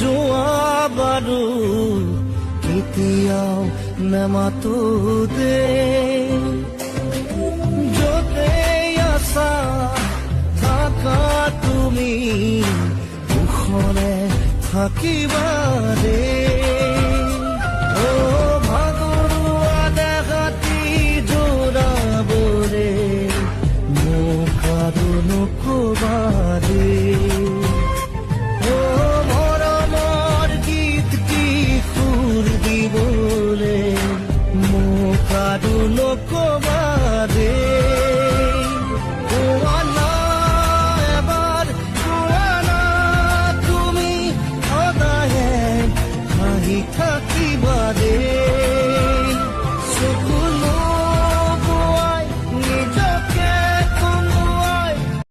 যোৱা বাৰু কেতিয়াও নেমাতো দে য'তে আছা থাকা তুমি দুখনে থাকিবা দে ভাগৰুৱা দেহাতি জোৰাবৰে মোক আৰু নকবা